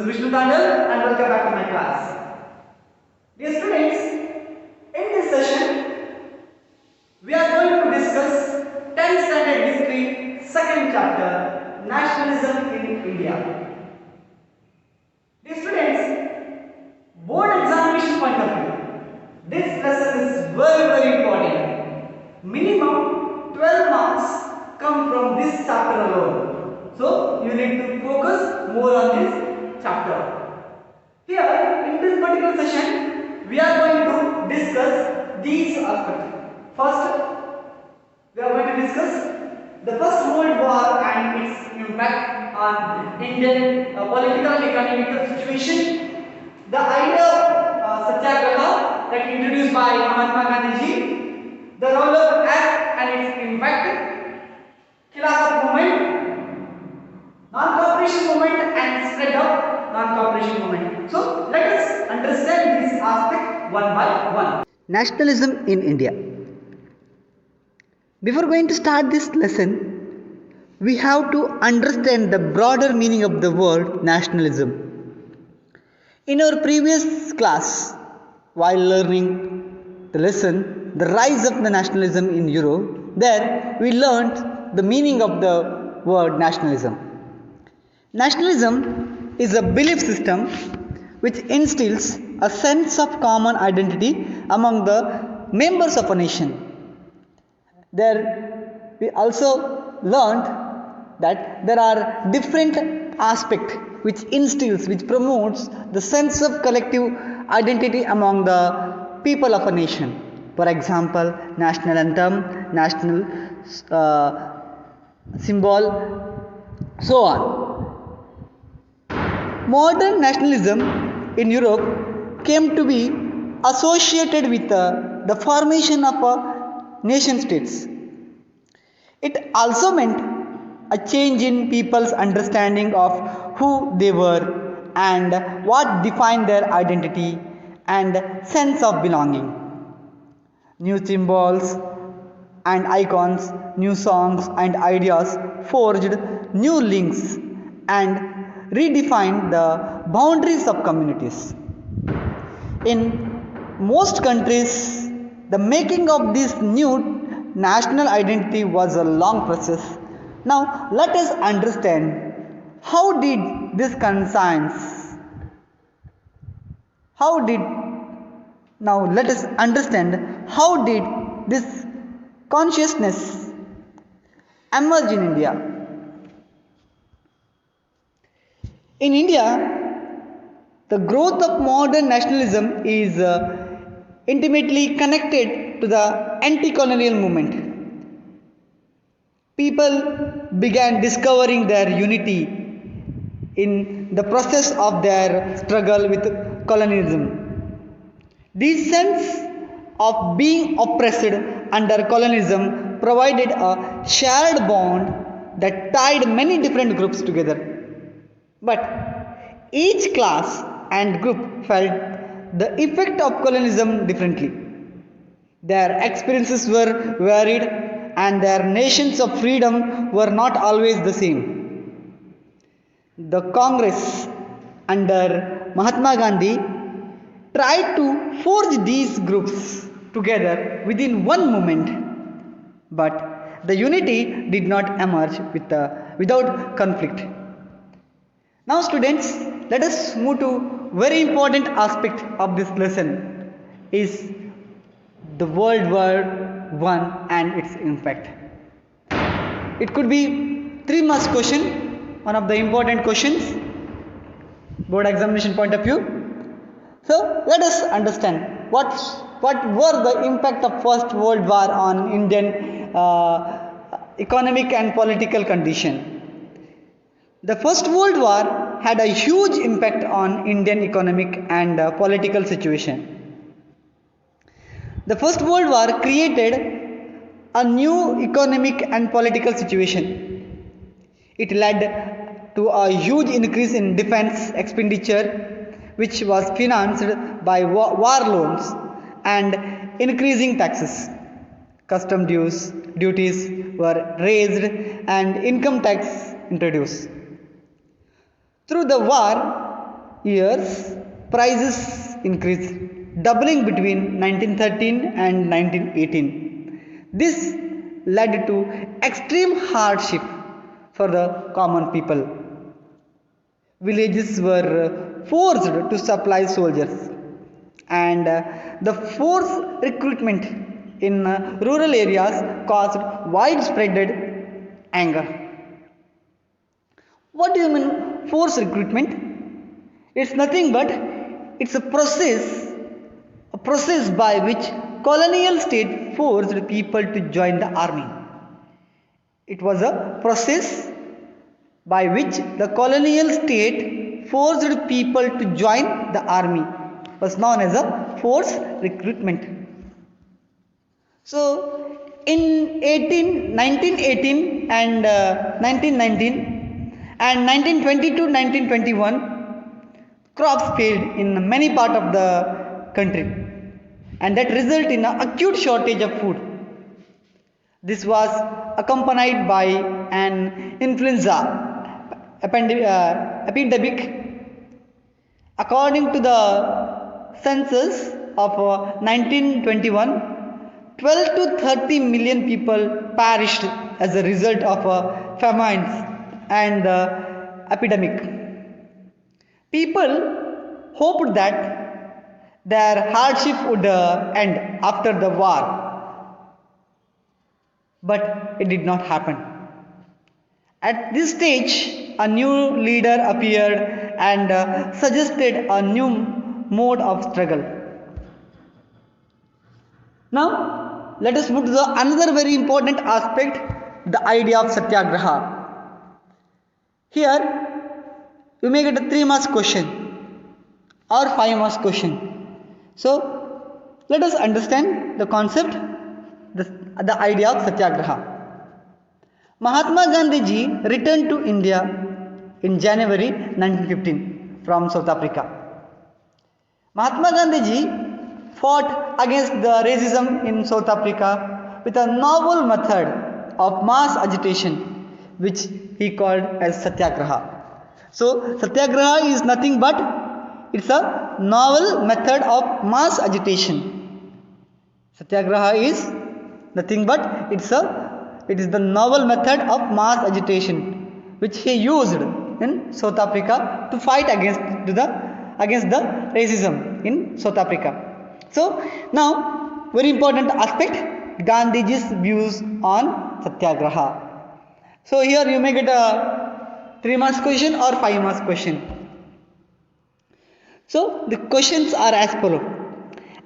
is Vishnu Tandal and welcome back to my class. Dear students, in this session, we are going to discuss 10th standard history, second chapter, nationalism in India. Dear students, board examination point of view, this lesson is very important. Minimum 12 marks come from this chapter alone. So, you need to focus more on this chapter. Here, in this particular session, we are going to discuss these aspects. First, we are going to discuss the First World War and its impact on Indian political and economic situation. The idea of Satyagraha that introduced by Mahatma Gandhi, the Rowlatt Act and its impact, Khilafat movement, non-cooperation movement and spread of non-cooperation movement. So let us understand this aspect one by one. Nationalism in India. Before going to start this lesson, we have to understand the broader meaning of the word nationalism. In our previous class, while learning the lesson, The Rise of the Nationalism in Europe, there we learned the meaning of the word nationalism. Nationalism is a belief system which instills a sense of common identity among the members of a nation. There we also learned that there are different aspects which instills, which promotes the sense of collective identity among the people of a nation. For example, national anthem, national symbol, so on. Modern nationalism in Europe came to be associated with the formation of a nation states. It also meant a change in people's understanding of who they were and what defined their identity and sense of belonging. New symbols and icons, new songs and ideas forged new links and redefined the boundaries of communities. In most countries, the making of this new national identity was a long process. Now, let us understand how did this conscience, now let us understand how did this consciousness emerge in India. In India, the growth of modern nationalism is intimately connected to the anti-colonial movement. People began discovering their unity in the process of their struggle with colonialism. This sense of being oppressed under colonialism provided a shared bond that tied many different groups together. But each class and group felt the effect of colonialism differently. Their experiences were varied and their notions of freedom were not always the same. The Congress under Mahatma Gandhi tried to forge these groups together within one movement, but the unity did not emerge without conflict. Now students, let us move to very important aspect of this lesson is the World War I and its impact. It could be 3 marks question, one of the important questions, board examination point of view. So let us understand what were the impact of First World War on Indian economic and political condition. The First World War had a huge impact on Indian economic and political situation. The First World War created a new economic and political situation. It led to a huge increase in defense expenditure, which was financed by war loans and increasing taxes. Custom duties were raised and income tax introduced. Through the war, years, prices increased, doubling between 1913 and 1918. This led to extreme hardship for the common people. Villages were forced to supply soldiers, and the forced recruitment in rural areas caused widespread anger. What do you mean forced recruitment? It's nothing but it's a process by which colonial state forced people to join the army. It was a process by which the colonial state forced people to join the army. It was known as a forced recruitment. So in 1918 and 1919 and 1920 to 1921, crops failed in many parts of the country, and that resulted in an acute shortage of food. This was accompanied by an influenza epidemic. According to the census of 1921, 12 to 30 million people perished as a result of famines and the epidemic. People hoped that their hardship would end after the war, but it did not happen. At this stage, a new leader appeared and suggested a new mode of struggle. Now, let us move to the another very important aspect, the idea of Satyagraha. Here, you may get a 3 marks question or 5 marks question. So, let us understand the concept, the idea of Satyagraha. Mahatma Gandhi ji returned to India in January 1915 from South Africa. Mahatma Gandhi ji fought against the racism in South Africa with a novel method of mass agitation, which he called as Satyagraha. So, Satyagraha is nothing but it's a novel method of mass agitation. Satyagraha is nothing but it is the novel method of mass agitation which he used in South Africa to fight against the racism in South Africa. So, now very important aspect, Gandhiji's views on Satyagraha. So, here you may get a 3 marks question or 5 marks question. So, the questions are as follows.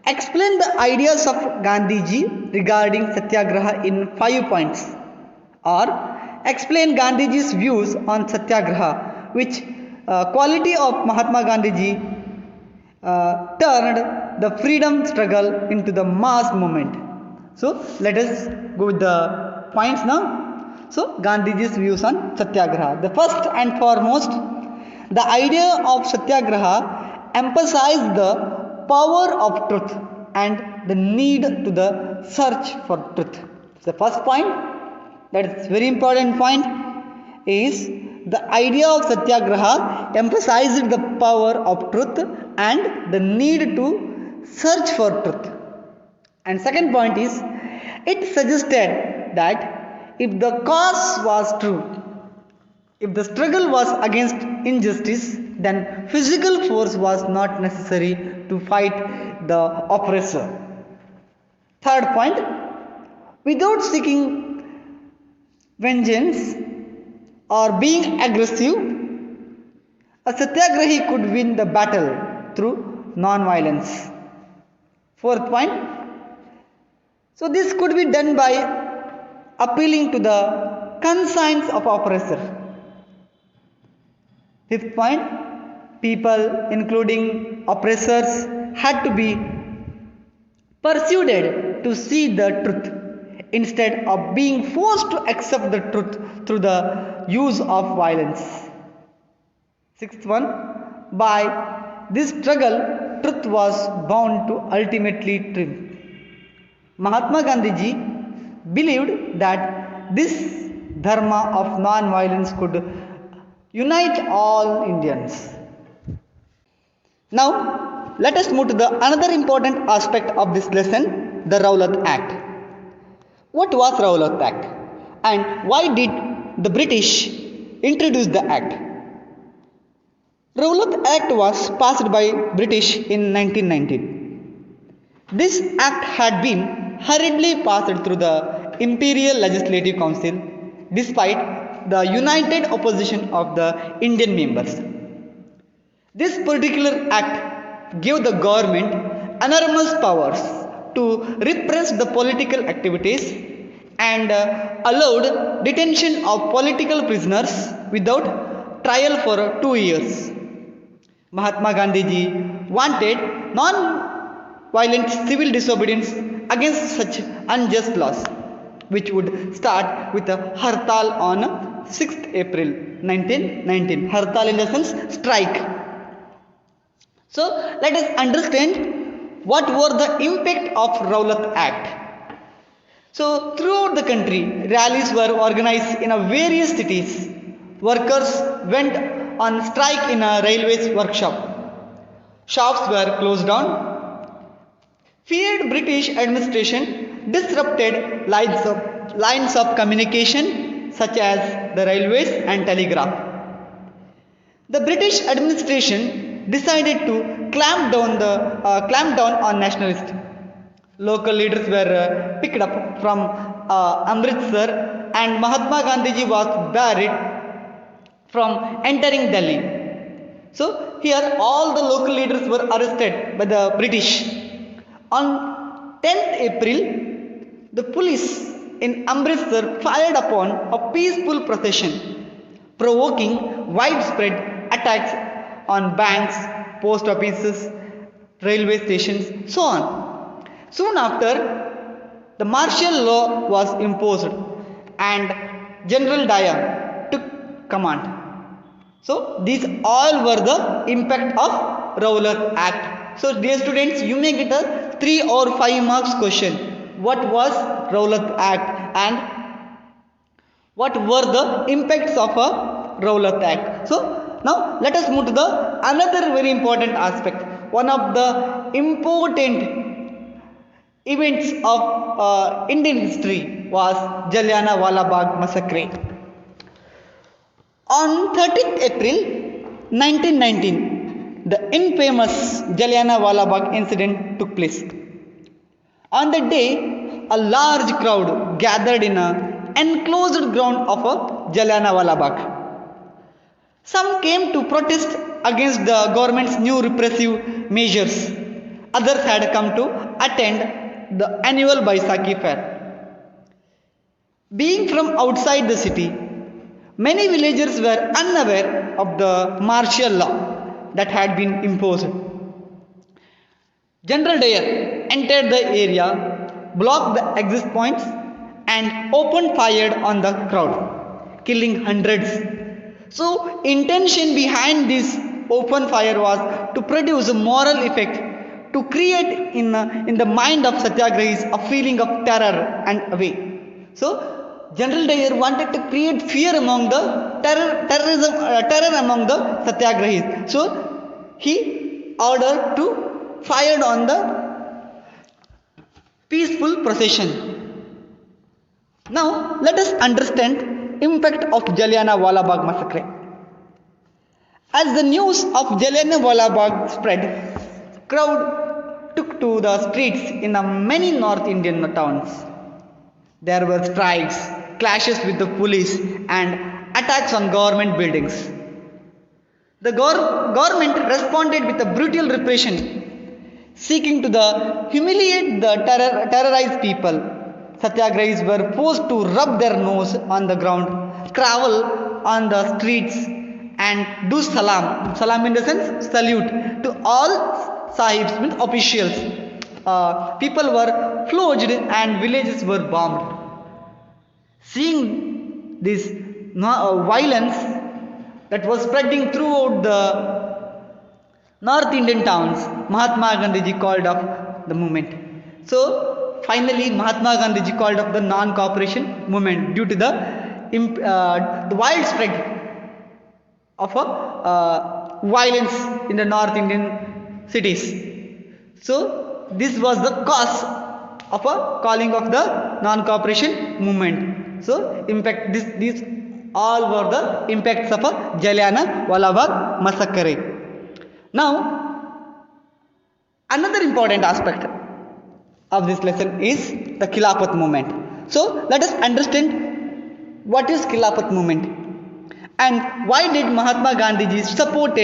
Explain the ideas of Gandhiji regarding Satyagraha in 5 points, or explain Gandhiji's views on Satyagraha, which quality of Mahatma Gandhiji turned the freedom struggle into the mass movement. So, let us go with the points now. So, Gandhiji's views on Satyagraha. The first and foremost, the idea of Satyagraha emphasized the power of truth and the need to the search for truth. The first point, that is very important point, is the idea of Satyagraha emphasized the power of truth and the need to search for truth. And second point is, it suggested that if the cause was true, if the struggle was against injustice, then physical force was not necessary to fight the oppressor. Third point, without seeking vengeance or being aggressive, a Satyagrahi could win the battle through non-violence. Fourth point, so this could be done by appealing to the conscience of oppressor. Fifth point, people including oppressors had to be persuaded to see the truth instead of being forced to accept the truth through the use of violence. Sixth one, by this struggle, truth was bound to ultimately triumph. Mahatma Gandhiji believed that this dharma of non-violence could unite all Indians. Now, let us move to the another important aspect of this lesson, the Rowlatt Act. What was Rowlatt Act and why did the British introduce the act? Rowlatt Act was passed by British in 1919. This act had been hurriedly passed through the Imperial Legislative Council despite the united opposition of the Indian members. This particular act gave the government enormous powers to repress the political activities and allowed detention of political prisoners without trial for 2 years. Mahatma Gandhiji wanted non-violent civil disobedience against such unjust laws, which would start with a Hartal on 6th April 1919. Hartal in the sense strike. So let us understand what were the impact of Rowlatt Act. So throughout the country, rallies were organized in various cities. Workers went on strike in a railways workshop. Shops were closed down. Feared British administration disrupted lines of communication such as the railways and telegraph. The British administration decided to clamp down on nationalists. Local leaders were picked up from Amritsar, and Mahatma Gandhiji was barred from entering Delhi. So here all the local leaders were arrested by the British. On 10th April, the police in Amritsar fired upon a peaceful procession, provoking widespread attacks on banks, post offices, railway stations, so on. Soon after, the martial law was imposed and General Dyer took command. So these all were the impact of Rowlatt Act. So dear students, you may get a 3 or 5 marks question. What was Rowlatt Act and what were the impacts of a Rowlatt Act? So now let us move to the another very important aspect. One of the important events of Indian history was Jallianwala Bagh massacre. On 13th April 1919, the infamous Jallianwala Bagh incident took place. On that day, a large crowd gathered in an enclosed ground of Jallianwala Bagh. Some came to protest against the government's new repressive measures. Others had come to attend the annual Baisakhi fair. Being from outside the city, many villagers were unaware of the martial law that had been imposed. General Dyer entered the area, blocked the exit points, and opened fire on the crowd, killing hundreds. So, intention behind this open fire was to produce a moral effect, to create in the mind of satyagrahis a feeling of terror and away. So, General Dyer wanted to create fear among the terror among the satyagrahis. So, he ordered to fire on the peaceful procession. Now, let us understand impact of Jallianwala Bagh massacre. As the news of Jallianwala Bagh spread, crowd took to the streets in many North Indian towns. There were strikes, clashes with the police, and attacks on government buildings. The government responded with a brutal repression, seeking to humiliate the terrorized people. Satyagrahis were forced to rub their nose on the ground, crawl on the streets, and do salam. Salam in the sense salute to all sahibs, means officials. People were flogged and villages were bombed. Seeing this violence that was spreading throughout the North Indian towns, Mahatma Gandhiji called off the movement. So finally, Mahatma Gandhiji called off the non-cooperation movement due to the widespread of violence in the North Indian cities. So this was the cause of a calling of the non-cooperation movement. So impact these all were the impacts of a Jallianwala Bagh massacre. Now another important aspect of this lesson is the Khilafat movement. So let us understand what is Khilafat movement and why did Mahatma Gandhi support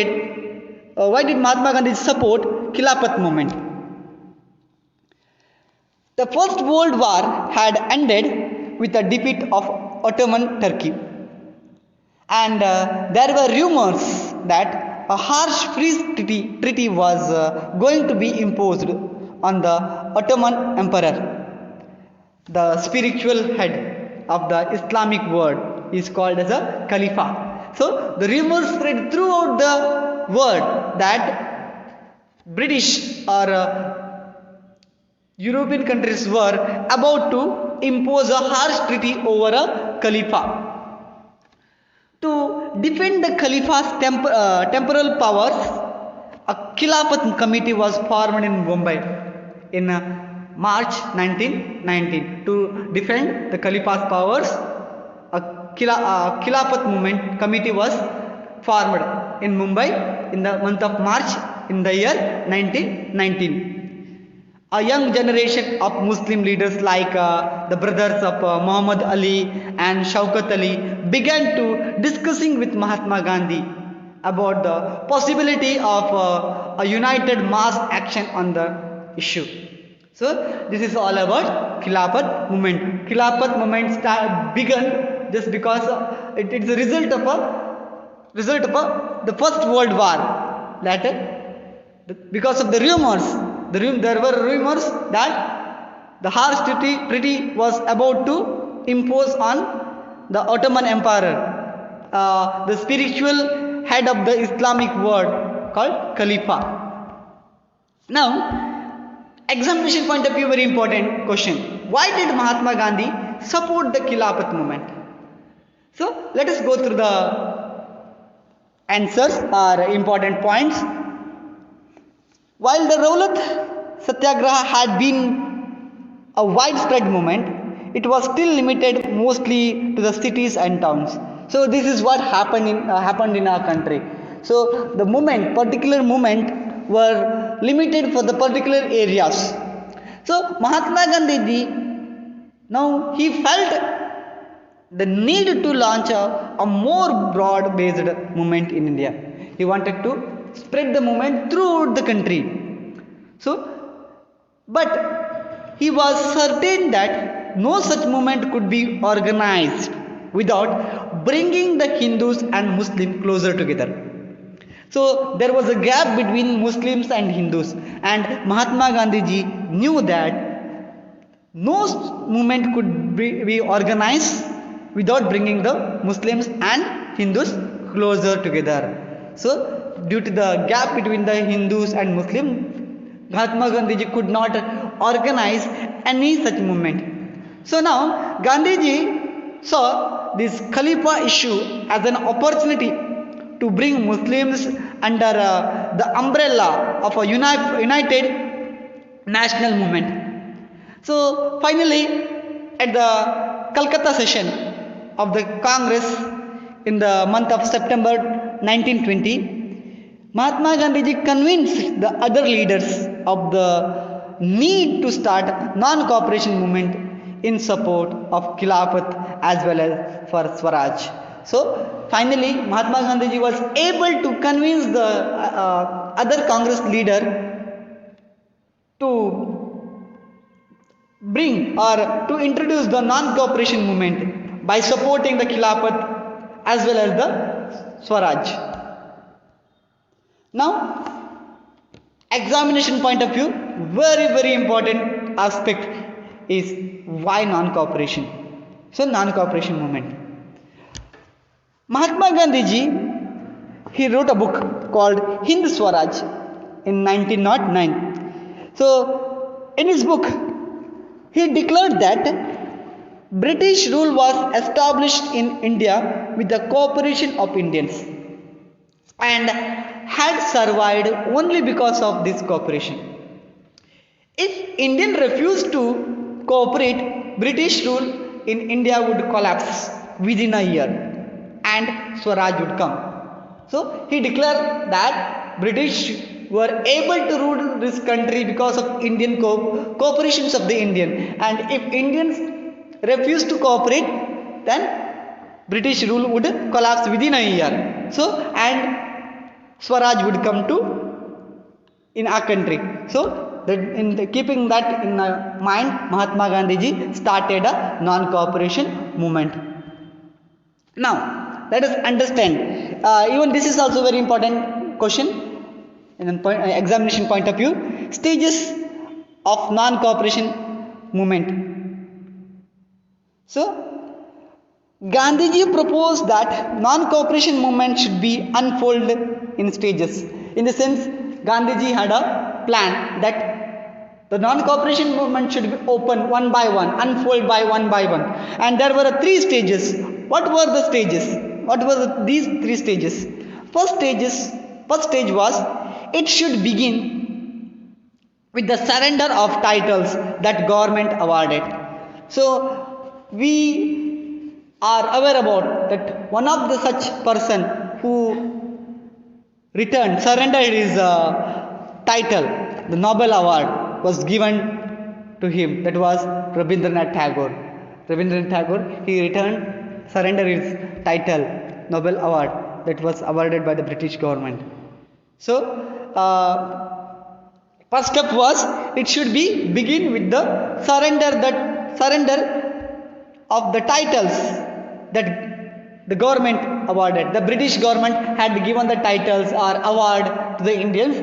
Khilafat movement. The First World War had ended with the defeat of Ottoman Turkey, and there were rumors that a harsh peace treaty was going to be imposed on the Ottoman Emperor. The spiritual head of the Islamic world is called as a Khalifa. So the rumors spread throughout the world that British or European countries were about to impose a harsh treaty over a Khalifa. To defend the Khalifa's temporal powers, a Khilafat committee was formed in Mumbai in March 1919. To defend the Khalifa's powers, a Khilafat movement committee was formed in Mumbai in the month of March in the year 1919. A young generation of Muslim leaders like the brothers of Muhammad Ali and Shaukat Ali began to discussing with Mahatma Gandhi about the possibility of a united mass action on the issue. So this is all about Khilafat movement. Khilafat movement began just because it is a result of the First World War. That because of the rumors. There were rumors that the harsh treaty was about to impose on the Ottoman Emperor, the spiritual head of the Islamic world called Khalifa. Now, examination point of view, very important question. Why did Mahatma Gandhi support the Khilafat movement? So, let us go through the answers or important points. While the Rowlatt Satyagraha had been a widespread movement, it was still limited mostly to the cities and towns. So this is what happened in our country. So the particular movement were limited for the particular areas. So Mahatma Gandhi now he felt the need to launch a more broad-based movement in India. He wanted to spread the movement throughout the country. So, but he was certain that no such movement could be organized without bringing the Hindus and Muslims closer together. So there was a gap between Muslims and Hindus, and Mahatma Gandhi ji knew that no movement could be organized without bringing the Muslims and Hindus closer together. So due to the gap between the Hindus and Muslims, Mahatma Gandhi could not organize any such movement. So now Gandhiji saw this Khalifa issue as an opportunity to bring Muslims under the umbrella of a united national movement. So finally, at the Calcutta session of the Congress in the month of September 1920, Mahatma Gandhi convinced the other leaders of the need to start non-cooperation movement in support of Khilafat as well as for Swaraj. So finally Mahatma Gandhi was able to convince the other Congress leader to bring or to introduce the non-cooperation movement by supporting the Khilafat as well as the Swaraj. Now, examination point of view, very important aspect is why non-cooperation. So non-cooperation movement. Mahatma Gandhi he wrote a book called Hind Swaraj in 1909. So in his book he declared that British rule was established in India with the cooperation of Indians, and had survived only because of this cooperation. If Indian refused to cooperate, British rule in India would collapse within a year and Swaraj would come. So he declared that British were able to rule this country because of Indian cooperations of the Indian, and if Indians refused to cooperate, then British rule would collapse within a year. So and Swaraj would come to in our country. So keeping that in mind, Mahatma Gandhi ji started a non-cooperation movement. Now let us understand. Even this is also very important question in an examination point of view. Stages of non-cooperation movement. So Gandhiji proposed that non-cooperation movement should be unfolded in stages. In the sense, Gandhiji had a plan that the non-cooperation movement should be open one by one, unfold by one, and there were three stages. What were the stages? What were these three stages? First stage was it should begin with the surrender of titles that government awarded. So we are aware about that one of the such person who surrendered his title, the Nobel Award was given to him. That was Rabindranath Tagore. Rabindranath Tagore, he surrendered his title, Nobel Award, that was awarded by the British government. So first step was it should begin with the surrender of the titles that the government awarded. The British government had given the titles or award to the Indians.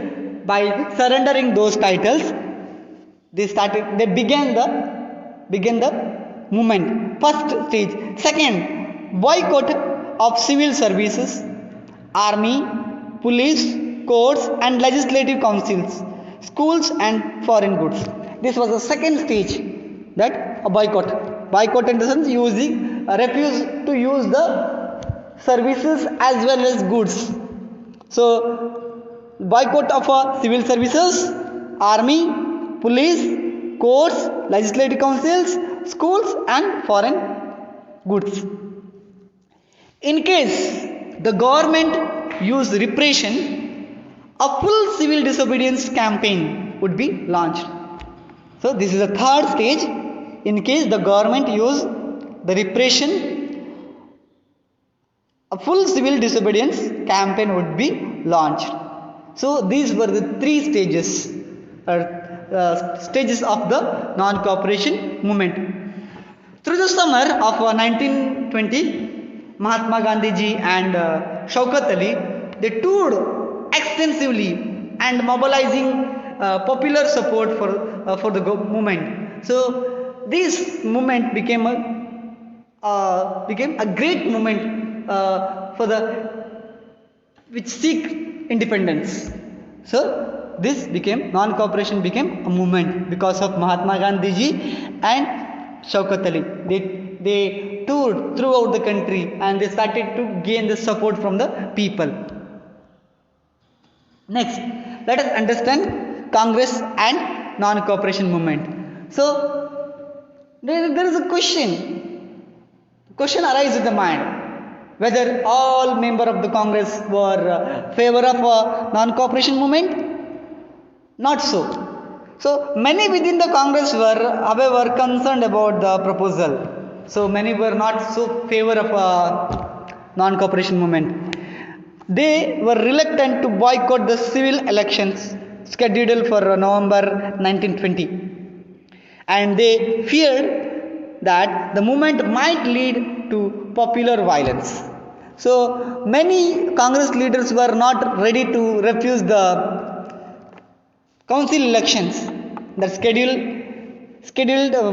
By surrendering those titles, they began the movement. First stage. Second, boycott of civil services, army, police, courts and legislative councils, schools and foreign goods. This was the second stage, that a boycott in the sense refuse to use the services as well as goods. So boycott of civil services, army, police, courts, legislative councils, schools and foreign goods. In case the government used repression, a full civil disobedience campaign would be launched. So this is the third stage. In case the government used the repression, a full civil disobedience campaign would be launched. So these were the three stages of the non-cooperation movement. Through the summer of 1920, Mahatma Gandhi ji and Shaukat Ali, they toured extensively and mobilizing popular support for the movement. So this movement became a great movement which seek independence. So this non-cooperation became a movement because of Mahatma Gandhi ji and Shaukat Ali. They toured throughout the country and they started to gain the support from the people. Next, let us understand Congress and non-cooperation movement. So there is a question. Question arises in the mind whether all members of the Congress were favor of non-cooperation movement. Not so. So many within the Congress were, however, concerned about the proposal. So many were not so favor of non-cooperation movement. They were reluctant to boycott the civil elections scheduled for November 1920. And they feared that the movement might lead to popular violence. So many Congress leaders were not ready to refuse the council elections that scheduled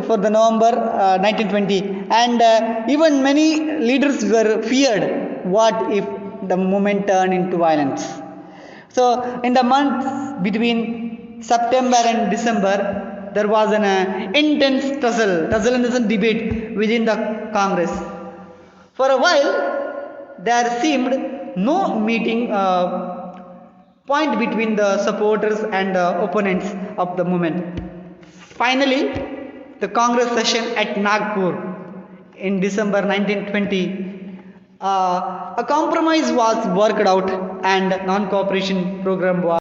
for the November 1920, and even many leaders were feared what if the movement turned into violence. So in the months between September and December, there was an intense tussle in the sense debate within the Congress. For a while, there seemed no meeting point between the supporters and opponents of the movement. Finally, the Congress session at Nagpur in December 1920, a compromise was worked out and non-cooperation program was